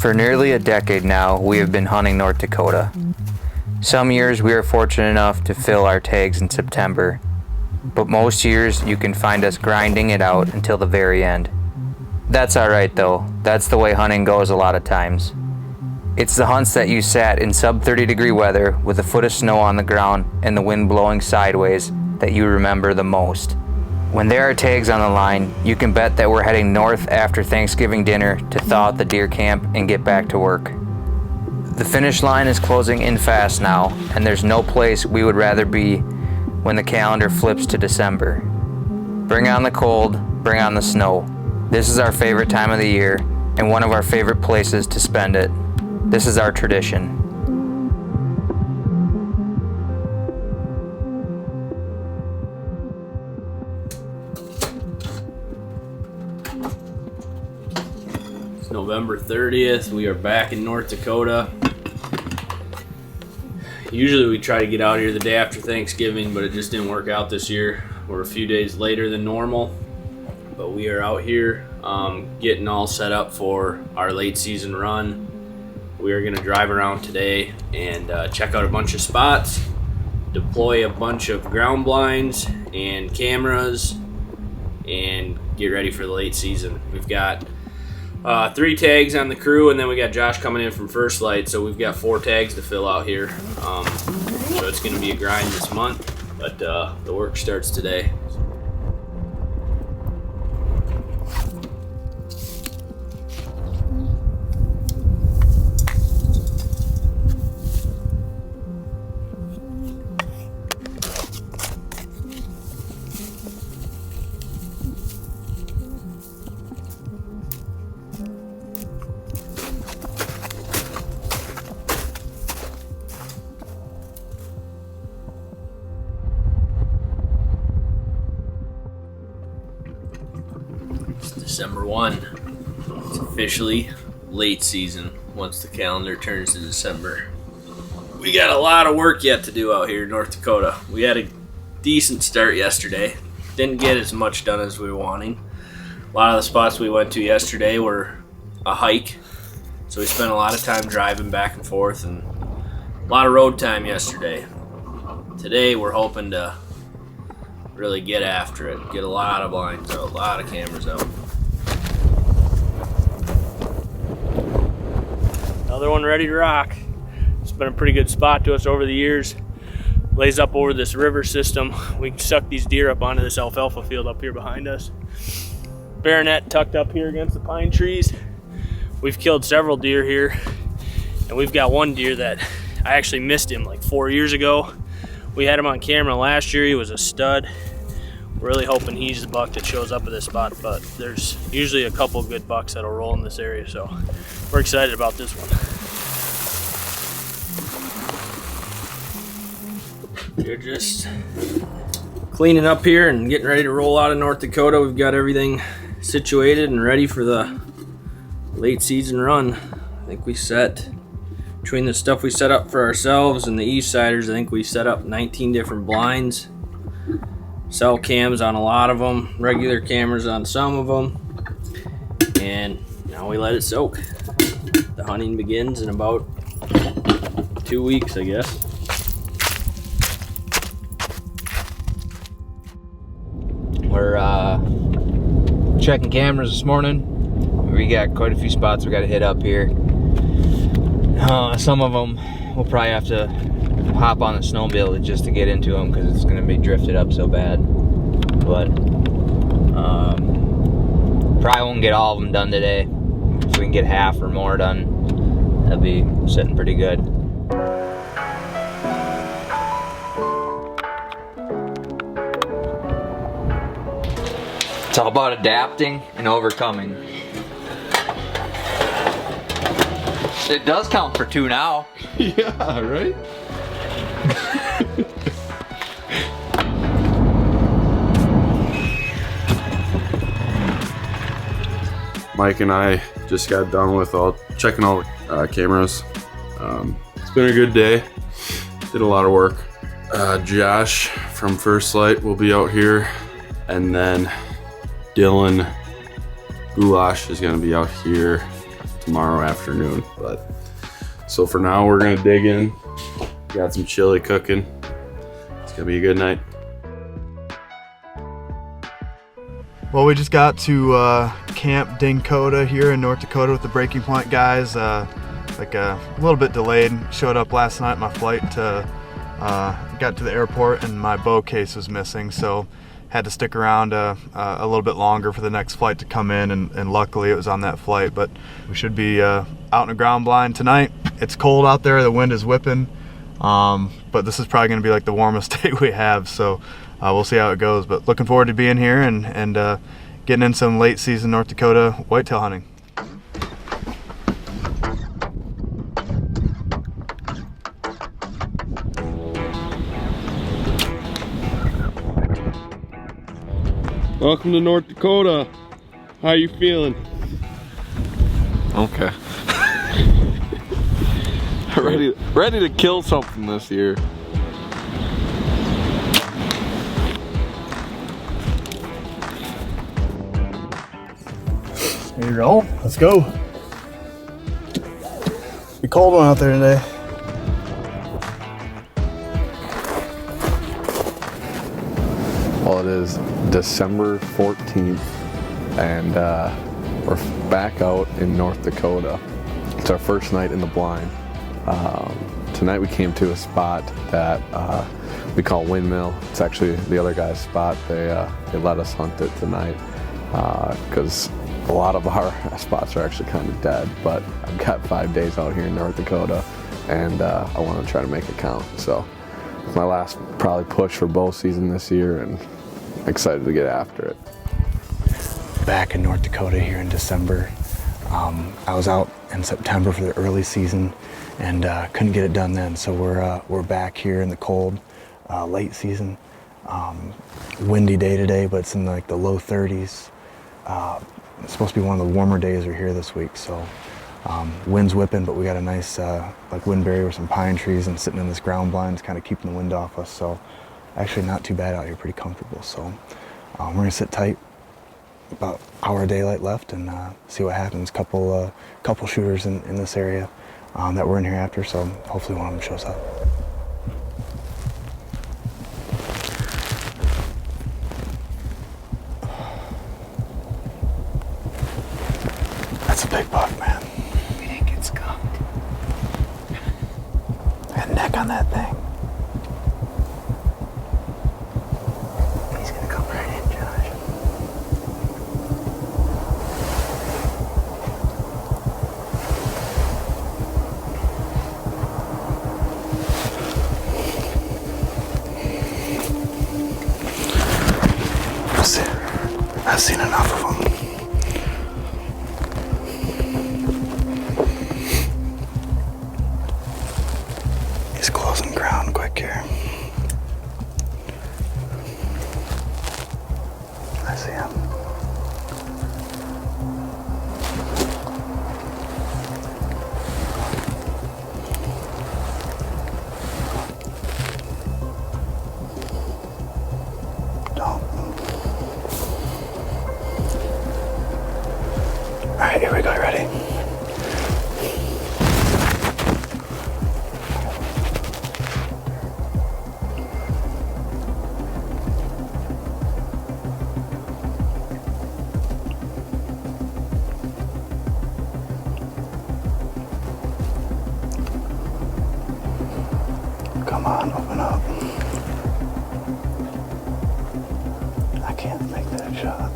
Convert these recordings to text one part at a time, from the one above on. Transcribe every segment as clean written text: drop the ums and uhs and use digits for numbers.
For nearly a decade now, we have been hunting North Dakota. Some years we are fortunate enough to fill our tags in September, but most years you can find us grinding it out until the very end. That's alright though, that's the way hunting goes a lot of times. It's the hunts that you sat in sub 30-degree weather with a foot of snow on the ground and the wind blowing sideways that you remember the most. When there are tags on the line, you can bet that we're heading north after Thanksgiving dinner to thaw out the deer camp and get back to work. The finish line is closing in fast now, and there's no place we would rather be when the calendar flips to December. Bring on the cold, bring on the snow. This is our favorite time of the year, and one of our favorite places to spend it. This is our tradition. It's November 30th. We are back in North Dakota. Usually we try to get out here the day after Thanksgiving, but it just didn't work out this year. We're a few days later than normal, but we are out here getting all set up for our late season run. We are going to drive around today and check out a bunch of spots, deploy a bunch of ground blinds and cameras, and get ready for the late season. We've got 3 tags on the crew, and then we got Josh coming in from First Light, so we've got 4 tags to fill out here. So it's going to be a grind this month, but the work starts today. December 1. It's officially late season once the calendar turns to December. We got a lot of work yet to do out here in North Dakota. We had a decent start yesterday. Didn't get as much done as we were wanting. A lot of the spots we went to yesterday were a hike, so we spent a lot of time driving back and forth and a lot of road time yesterday. Today we're hoping to really get after it, get a lot of blinds out, a lot of cameras out. Another one ready to rock. It's been a pretty good spot to us over the years. Lays up over this river system. We can suck these deer up onto this alfalfa field up here behind us. Baronet tucked up here against the pine trees. We've killed several deer here, and we've got one deer that I actually missed him like 4 years ago. We had him on camera last year. He was a stud. We're really hoping he's the buck that shows up at this spot, but there's usually a couple good bucks that'll roll in this area, so we're excited about this one. We're just cleaning up here and getting ready to roll out of North Dakota. We've got everything situated and ready for the late season run. I think we set, between the stuff we set up for ourselves and the East Siders, I think we set up 19 different blinds. Cell cams on a lot of them, regular cameras on some of them, and now we let it soak. The hunting begins in about 2 weeks, I guess. We're checking cameras this morning. We got quite a few spots we got to hit up here. Some of them we'll probably have to hop on the snowmobile just to get into them because it's going to be drifted up so bad. But probably won't get all of them done today. If we can get half or more done, that'll be sitting pretty good. It's all about adapting and overcoming. It does count for 2 now. Yeah, right? Mike and I just got done with checking all the cameras. It's been a good day. Did a lot of work. Josh from First Light will be out here, and then Dylan Goulash is going to be out here tomorrow afternoon. But so for now, we're going to dig in. Got some chili cooking. It's going to be a good night. Well, we just got to Camp Dakota here in North Dakota with the Breaking Point guys. Like a little bit delayed. Showed up last night. My flight got to the airport and my bow case was missing, so had to stick around a little bit longer for the next flight to come in, and luckily it was on that flight. But we should be out in a ground blind tonight. It's cold out there. The wind is whipping, but this is probably going to be like the warmest day we have. So. We'll see how it goes, but looking forward to being here and getting in some late season North Dakota whitetail hunting. Welcome to North Dakota. How you feeling? Okay. ready to kill something this year. Ready to roll? Let's go. Be a cold one out there today. Well, it is December 14th, and we're back out in North Dakota. It's our first night in the blind. Tonight we came to a spot that we call Windmill. It's actually the other guy's spot. They let us hunt it tonight because a lot of our spots are actually kind of dead, but I've got 5 days out here in North Dakota, and I want to try to make it count. So it's my last probably push for bow season this year, and excited to get after it. Back in North Dakota here in December. I was out in September for the early season and couldn't get it done then, so we're back here in the cold late season. Windy day today, but it's in like the low 30s. It's supposed to be one of the warmer days we're here this week, so wind's whipping, but we got a nice like wind barrier with some pine trees, and sitting in this ground blind is kind of keeping the wind off us, so actually not too bad out here, pretty comfortable. So we're gonna sit tight, about hour of daylight left, and see what happens. Couple shooters in this area that we're in here after, so hopefully one of them shows up. That's a big buck, man. We didn't get skunked. Got a neck on that thing. He's gonna come right in, Josh. I've seen enough of them. He's closing ground quick here. I see him. Don't. All right, here we go. You ready? Come on, open up. I can't make that shot.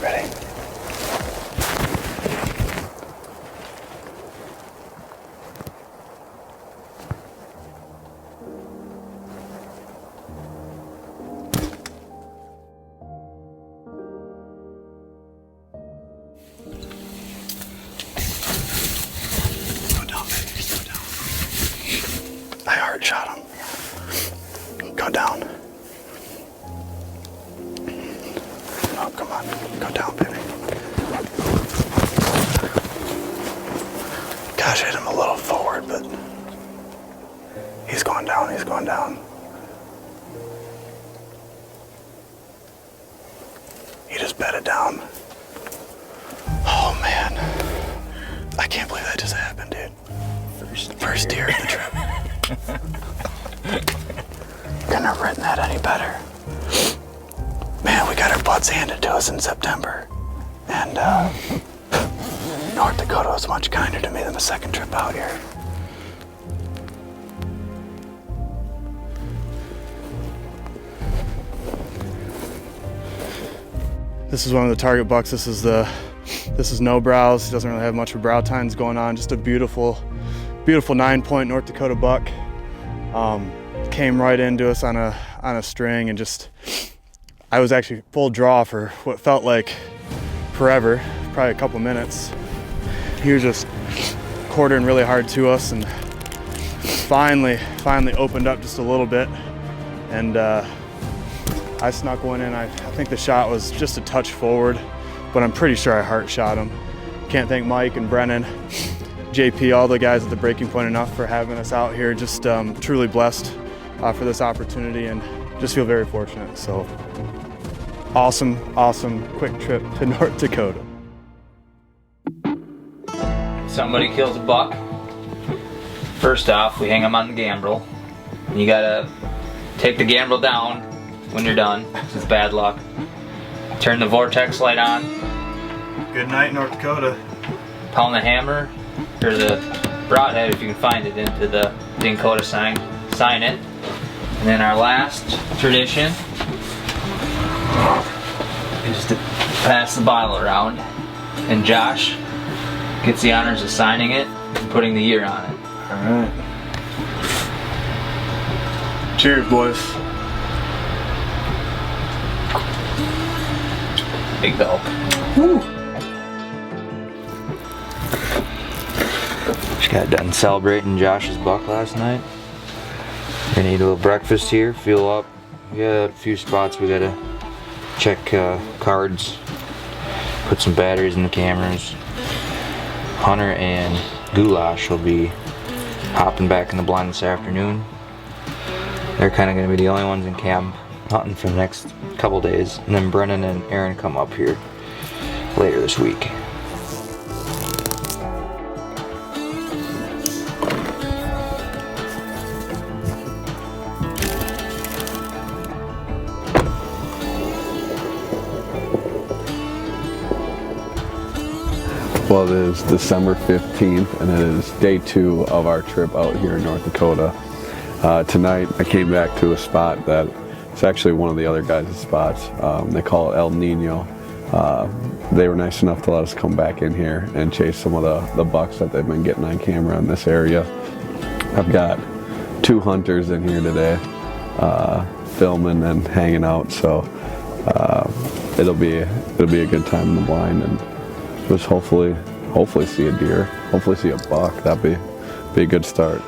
Ready? Go down. Oh, come on. Go down, baby. Gosh, I hit him a little forward, but he's going down. He's going down. He just bedded down. Oh, man. I can't believe that just happened, dude. First deer of the trip. Couldn't have written that any better. Man, we got our butts handed to us in September. And North Dakota was much kinder to me than the second trip out here. This is one of the target bucks. This is no brows. He doesn't really have much of brow tines going on. Just a beautiful 9-point North Dakota buck. Came right into us on a string, and just I was actually full draw for what felt like forever, probably a couple minutes. He was just quartering really hard to us, and finally opened up just a little bit, and I snuck one in. I think the shot was just a touch forward, but I'm pretty sure I heart shot him. Can't thank Mike and Brennan, JP, all the guys at the Breaking Point enough for having us out here. Just truly blessed for this opportunity, and just feel very fortunate. So awesome quick trip to North Dakota. Somebody kills a buck. First off, we hang them on the gambrel. And you gotta take the gambrel down when you're done. It's bad luck. Turn the vortex light on. Good night, North Dakota. Pound the hammer, or the broadhead if you can find it, into the Dakota sign. Sign it. And then our last tradition is to pass the bottle around. And Josh gets the honors of signing it and putting the year on it. All right. Cheers, boys. Big gulp. Woo. Just got done celebrating Josh's buck last night. Gonna eat a little breakfast here, fuel up. We got a few spots we gotta check cards, put some batteries in the cameras. Hunter and Goulash will be hopping back in the blind this afternoon. They're kind of going to be the only ones in camp hunting for the next couple days, and then Brennan and Aaron come up here later this week. Well, it is December 15th, and it is day 2 of our trip out here in North Dakota. Tonight, I came back to a spot that is actually one of the other guys' spots. They call it El Nino. They were nice enough to let us come back in here and chase some of the bucks that they've been getting on camera in this area. I've got 2 hunters in here today, filming and hanging out, so it'll be a good time in the blind, and just hopefully see a deer, hopefully see a buck. That'd be a good start.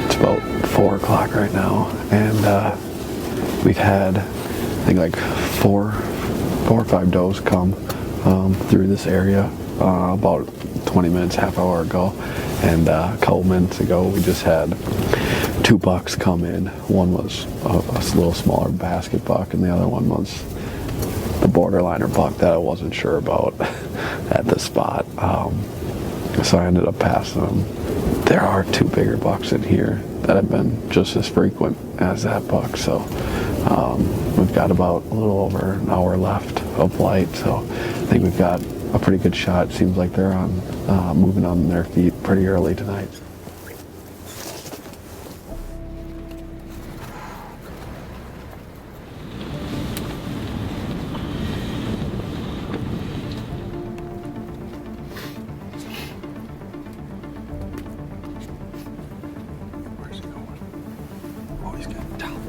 It's about 4 o'clock right now, and we've had, I think, like 4 or 5 does come through this area about 20 minutes, half hour ago, and a couple minutes ago we just had 2 bucks come in. One was a little smaller basket buck, and the other one was the borderliner buck that I wasn't sure about at the spot, so I ended up passing them. There are 2 bigger bucks in here that have been just as frequent as that buck, so we've got about a little over an hour left of light, so I think we've got a pretty good shot. Seems like they're moving on their feet pretty early tonight. Where's he going? Oh, he's getting down.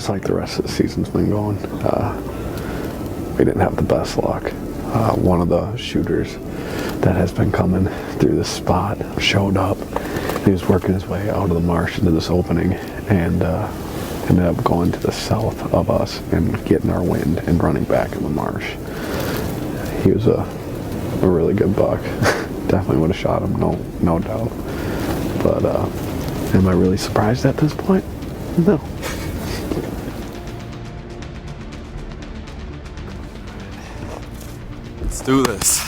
just like the rest of the season's been going. We didn't have the best luck. One of the shooters that has been coming through this spot showed up. He was working his way out of the marsh into this opening and ended up going to the south of us and getting our wind and running back in the marsh. He was a really good buck. Definitely would have shot him, no doubt. But am I really surprised at this point? No. Let's do this.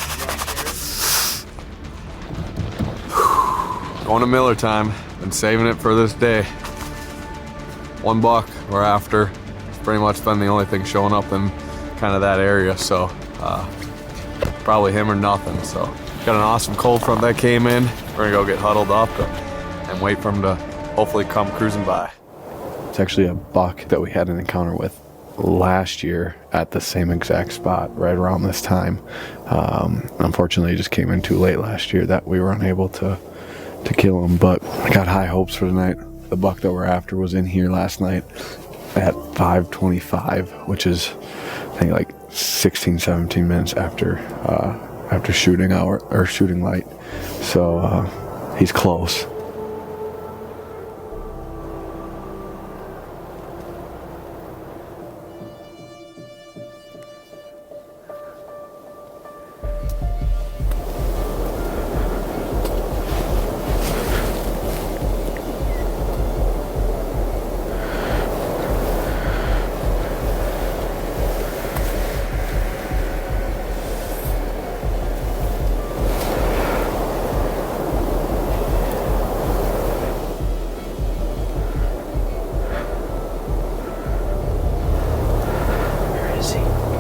Going to Miller time. Been saving it for this day. One buck we're after. It's pretty much been the only thing showing up in kind of that area, so probably him or nothing. So got an awesome cold front that came in. We're gonna go get huddled up and wait for him to hopefully come cruising by. It's actually a buck that we had an encounter with last year at the same exact spot right around this time. Unfortunately, it just came in too late last year that we were unable to kill him, but I got high hopes for tonight. The buck that we're after was in here last night at 5:25, which is I think like 16-17 minutes after shooting hour or shooting light. So he's close.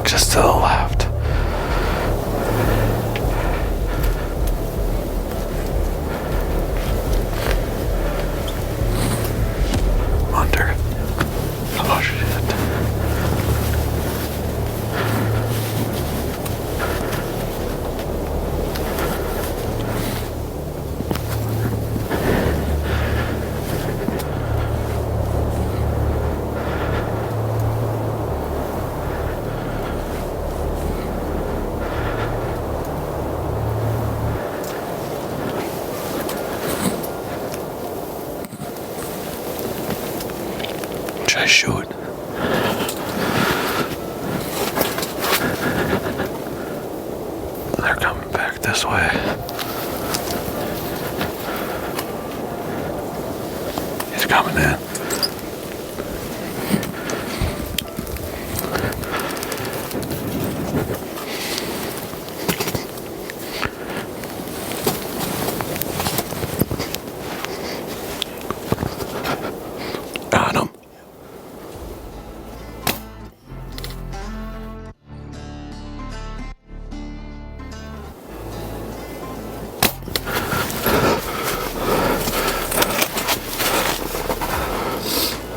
Just to the left. Under. Oh shit. Should I shoot? They're coming back this way. He's coming in. Got him.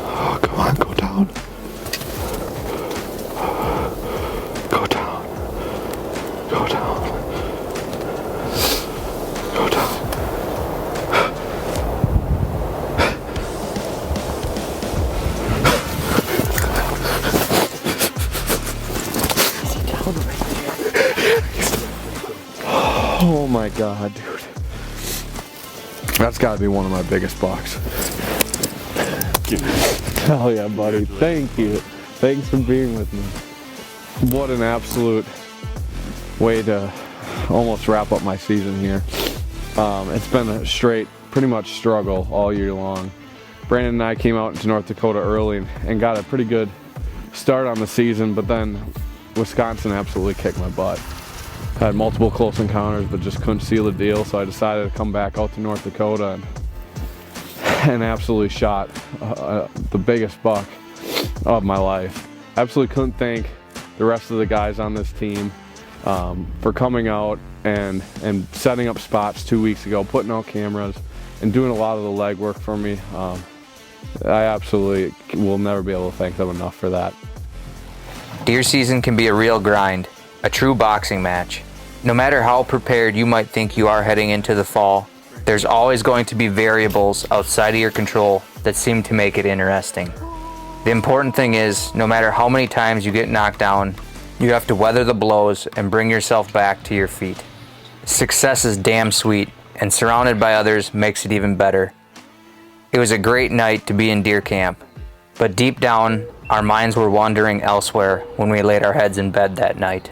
Oh, come on, go down. Go down. Go down. Go down. Oh my god, dude. That's gotta be one of my biggest bucks. Hell yeah, buddy. Thank you. Thanks for being with me. What an absolute way to almost wrap up my season here. It's been a straight, pretty much struggle all year long. Brandon and I came out into North Dakota early and got a pretty good start on the season, but then Wisconsin absolutely kicked my butt. I had multiple close encounters, but just couldn't seal the deal, so I decided to come back out to North Dakota and absolutely shot the biggest buck of my life. Absolutely couldn't thank the rest of the guys on this team for coming out and setting up spots 2 weeks ago, putting out cameras, and doing a lot of the legwork for me. I absolutely will never be able to thank them enough for that. Deer season can be a real grind, a true boxing match. No matter how prepared you might think you are heading into the fall, there's always going to be variables outside of your control that seem to make it interesting. The important thing is, no matter how many times you get knocked down, you have to weather the blows and bring yourself back to your feet. Success is damn sweet, and surrounded by others makes it even better. It was a great night to be in deer camp, but deep down, our minds were wandering elsewhere when we laid our heads in bed that night.